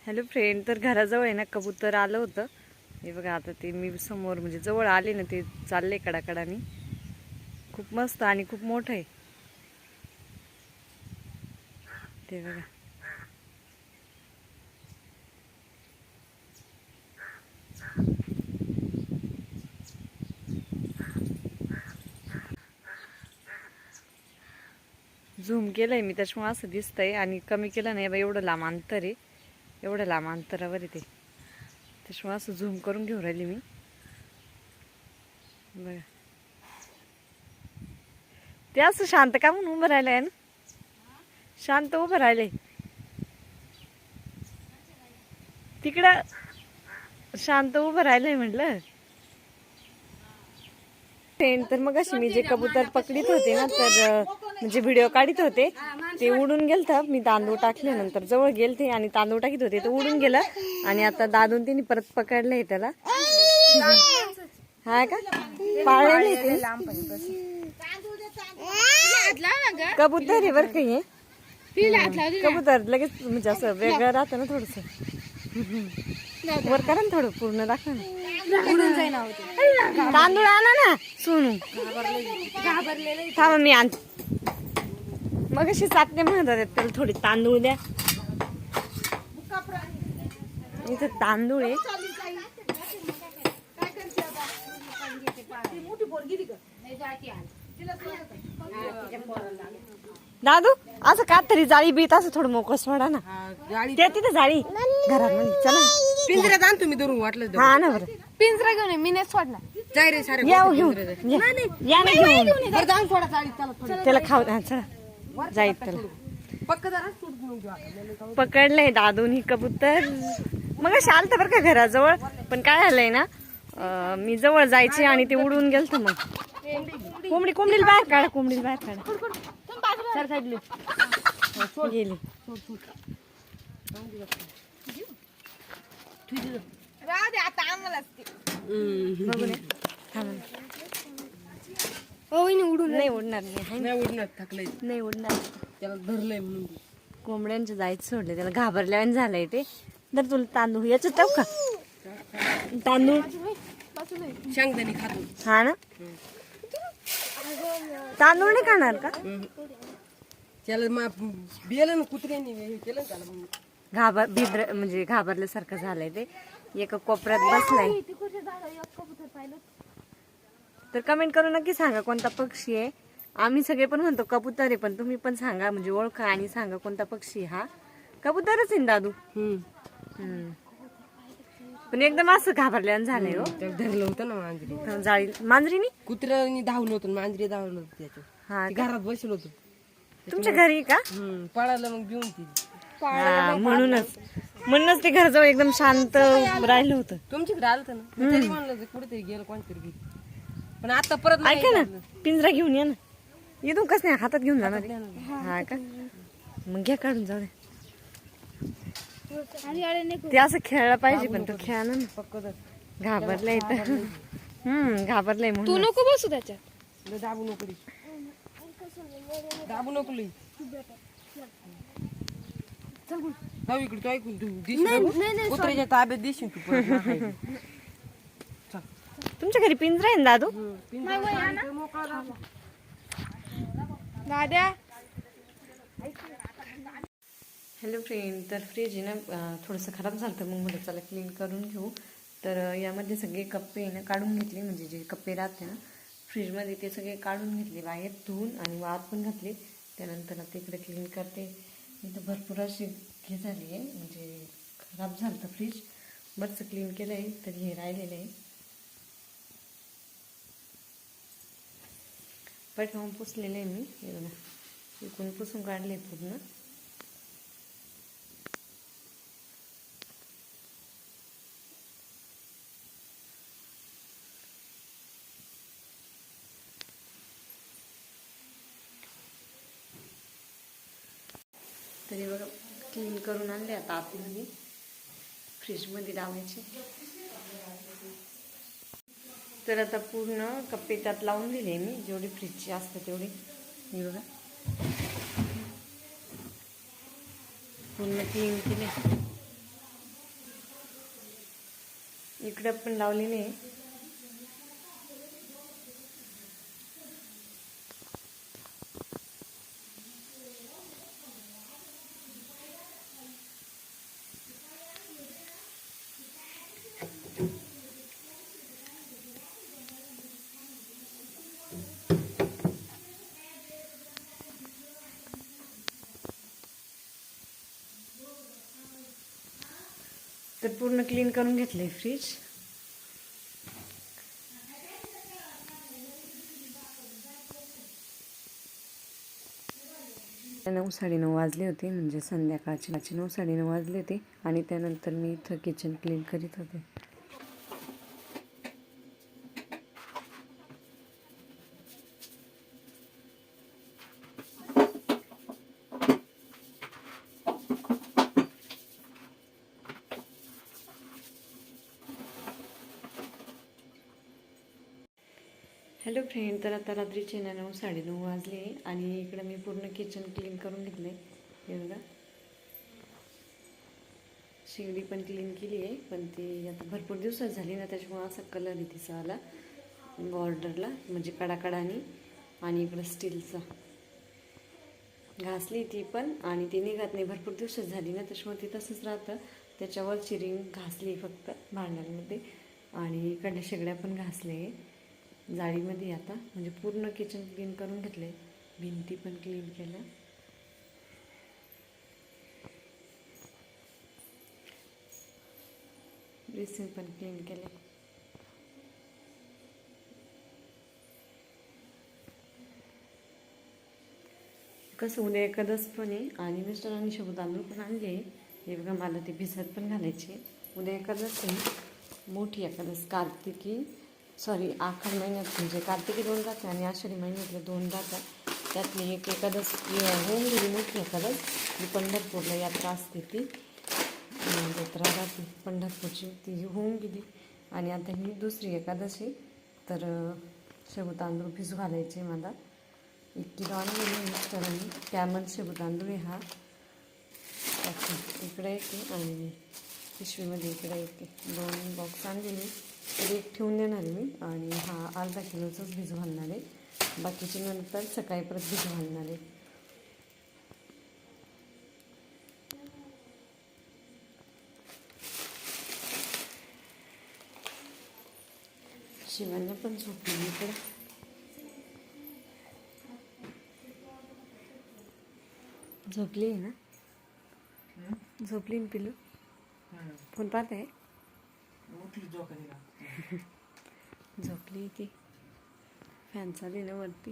Hello friend, तर घराजवळ आहे ना कबूतर आलं होतं. हे बघा, आता ते मी समोर म्हणजे जवळ आले ना, ते चालले कडाकडानी. खूप मस्त आणि खूप मोठं आहे ते बघा. झूम केलंय मी, त्याच्यामुळे असं दिसतंय. आणि कमी केलं नाही बा, एवढं लांब अंतर आहे, एवढं लांब अंतरावर आहे ते, त्याच्यामुळे असं झूम करून घेऊन राहिली मी बघा. ते असं शांत का म्हणून उभं राहिलंय ना, शांत उभं राहिलंय तिकडं, शांत उभं राहिलंय म्हटलं. तर मग अशी मी जे कबूतर पकडीत होते ना, तर म्हणजे व्हिडिओ काढित होते, ते उडून गेलतं. मी तांदूळ टाकल्यानंतर जवळ गेलते आणि तांदूळ टाकीत होते, ते उडून गेलं. आणि आता दादून तिने परत पकडलंय त्याला. हा का, पाळलेलं कबूतर आहे बरं काही. कबूतर लगेच म्हणजे असं वेगळं राहतं ना थोडस. वर करा ना थोडं, पूर्ण दाखवा ना. तांदूळ आणा ना सोनू, थांबा मी आण. मग अशी चाटणे म्हणत होते, त्याला थोडी तांदूळ द्या. इथं तांदूळ आहे. दादू असं का तरी जाळी बीत असं थोडं मोकळं सोडा ना. त्या तिथे जाळी घरात म्हणजे. चला पिंजऱ्यात आण तुम्ही धरून वाटलं. हा ना बरं, पिंजरा घेऊन मी नाही सोडणार. जाय रे सारे या घेऊन या ना घेऊन. बरं जाऊन सोडा चाळीत त्याला. त्याला खाऊ द्या. चला जाईत त्याला. पक्क जरा सोडून घेऊ. पकडलंय दादून कबूतर. मग शांत बरं का घराजवळ, पण काय झालंय ना, मी जवळ जायची आणि ते उडून गेलत. मग कोंबडीला बाहेर काढा, कोंबडीला बाहेर काढा. सर साईडले गेली. आता आम्हालाच बघू नये. उडून नाही उडणार, नाही नाही उडणार, थकलंय नाही उडणार. त्याला धरलंय म्हणून. कोंबड्यांच्या जायचं सोडले, त्याला घाबरल्याने झालंय ते. तर तुला तांदूळ याच्यात टाकू का, तांदूळ शेंगदाणे खातो. हा ना, तांदूळ नाही खाणार का. त्याला बियालं ना कुत्र्यांनी हे केलं त्याला. भिद्र म्हणजे घाबरल्यासारखं झालंय ते. एका कोपऱ्यात बसलाय. तर कमेंट करून नक्की सांगा कोणता पक्षी आहे. आम्ही सगळे पण म्हणतो कबूतर आहे, पण तुम्ही पण सांगा, म्हणजे ओळखा आणि सांगा कोणता पक्षी. हा कबूतरच आहे ना दादू. पण एकदम असं घाबरल्यानं झालंय हो. त्याला धरलं होतं ना मांजरी. जाळी मांजरीनी, कुत्र्यानी धावलं होतं, मांजरी धावलं होतं त्याच्यात. हा ते घरात बसलं होतं. तुमच्या घरी का. पळालं मग घेऊन ती. म्हणूनच ते घरजवळ एकदम शांत राहिलं होतं. तुमच्याकडे आलं होतं ना, तरी म्हणलं कुठेतरी गेलं कोणतरी घरी. पण आता परत ऐका ना, पिंजरा घेऊन या ना. इथून कसं नाही हातात घेऊन जाणार आहे? हा का, मग घ्या काढून, जाऊ दे. ते असं खेळलं पाहिजे, पण तो खेळा ना. घाबरलाय तर. घाबरलाय तू म्हणून. नको बसू त्याच्यात. दाबू नको रे. दाबू नको लई. जाऊ इकडे, तू ऐकून तू दिसली कुत्र्याच्या ताब्यात दिसशील तू परत. तुमच्या घरी पिंजरा आहे ना दादू. दाद्या हॅलो फ्रेंड, तर फ्रीज आहे ना थोडंसं खराब झालं, तर मग म्हटलं चला क्लीन करून घेऊ. तर यामध्ये सगळे कप्पे ना काढून घेतले, म्हणजे जे कप्पे राहते ना फ्रीजमध्ये ते सगळे काढून घेतले बाहेर, धुवून आणि वाळत पण घातले. त्यानंतर आता इकडे क्लीन करते. इथं भरपूर अशी हे झाली आहे, म्हणजे खराब झालं तर फ्रीज. बरंच क्लीन केलं आहे, तर हे राहिलेलं आहे. पटकन पुसलेलं आहे मी. हे बघा, इकडून पुसून काढले पूर्ण. तरी बघा क्लीन करून आणले. आता आतमध्ये फ्रीजमध्ये लावायचे. तर आता पूर्ण कप्पे त्यात लावून दिले मी, जेवढी फ्रीजची असते तेवढी. हे बघा पूर्ण क्लीन केले. इकडं पण लावलेली आहे. तर पूर्ण क्लीन करून घेतलंय फ्रीज. नऊ 9:30 वाजले होते, म्हणजे संध्याकाळचे 9:30 वाजले होते. आणि त्यानंतर मी इथं किचन क्लीन करीत होते. हॅलो फ्रेंड, तर आता रात्रीचे 9:30 वाजले आणि इकडं मी पूर्ण किचन क्लीन करून घेतलं आहे. हे बघा, शेगडी पण क्लीन केली आहे, पण ती आता भरपूर दिवसात झाली ना, त्याच्यामुळे असा कलर आहे तिचा आला बॉर्डरला, म्हणजे कडाकडानी. आणि इकडं स्टीलचा घासली ती पण, आणि ती निघत नाही, भरपूर दिवसात झाली ना, त्याच्यामुळे ती तसंच राहतं. त्याच्यावरची रिंग घासली फक्त भांड्यांमध्ये, आणि इकडल्या शेगड्या पण घासले जाळीमध्ये. आता म्हणजे पूर्ण किचन क्लीन करून घेतले, भिंती पण क्लीन केल्या. बेसिन पण क्लीन केले. कसं उद्या एकादश पण आहे, आणि मिस्टरांनी शाबू तांदूळ पण आणले. हे बघा, मला ते भिजत पण घालायचे. उद्या एकादश आहे, मोठी एकादश. आखाड महिन्यात म्हणजे कार्तिकी 2 राहते आणि आषाढी महिन्यातले 2 राहतात. त्यातली एक एकादश होऊन गेली, मोठी एकादश. जी पंढरपूरला यात्रा असते, ती जत्रा राहते पंढरपूरची, ती होऊन गेली. आणि आता ही दुसरी एकादशी. तर शाबू तांदूळ भिजू घालायचे मला. 1 किलो आणलेले मिस्टरांनी. त्यामध्ये शाबू तांदूळ आहे हा. इकडे एक आहे, आणि पिशवीमध्ये इकडे एक आहे. 2 बॉक्स आणलेले. तर एक ठेवून देणार आहे मी, आणि हा अर्धा किलोचाच भिजू घालणार आहे. बाकीचे नंतर सकाळी परत भिजू घालणार आहे. शिवांना पण झोपली इकडे. झोपली आहे ना? झोपली ना पिलू? फोन पाहत आहे. झोपली ती. फॅन चालू ना वरती,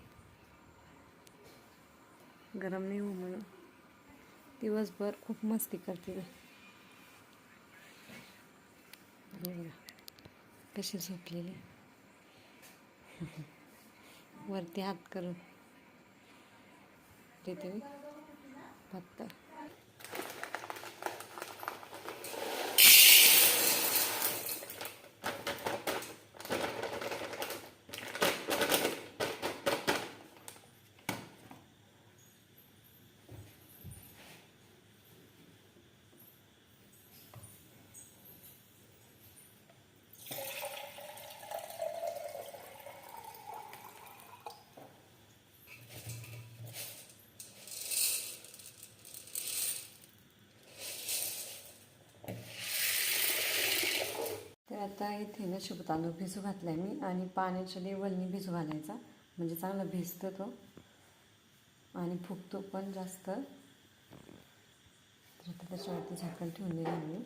गरम नाही हो म्हणून. दिवसभर खूप मस्ती करते. कशी झोपलेली, वरती हात करून देते मी फक्त. आता इथे ना शाबू तांदूळ भिजू घातला आहे मी, आणि पाण्याच्या लेवलनी भिजू घालायचा, म्हणजे चांगला भिजतो तो आणि फुगतो पण जास्त. तर आता त्याच्यावरती झाकण ठेवून दिलं मी.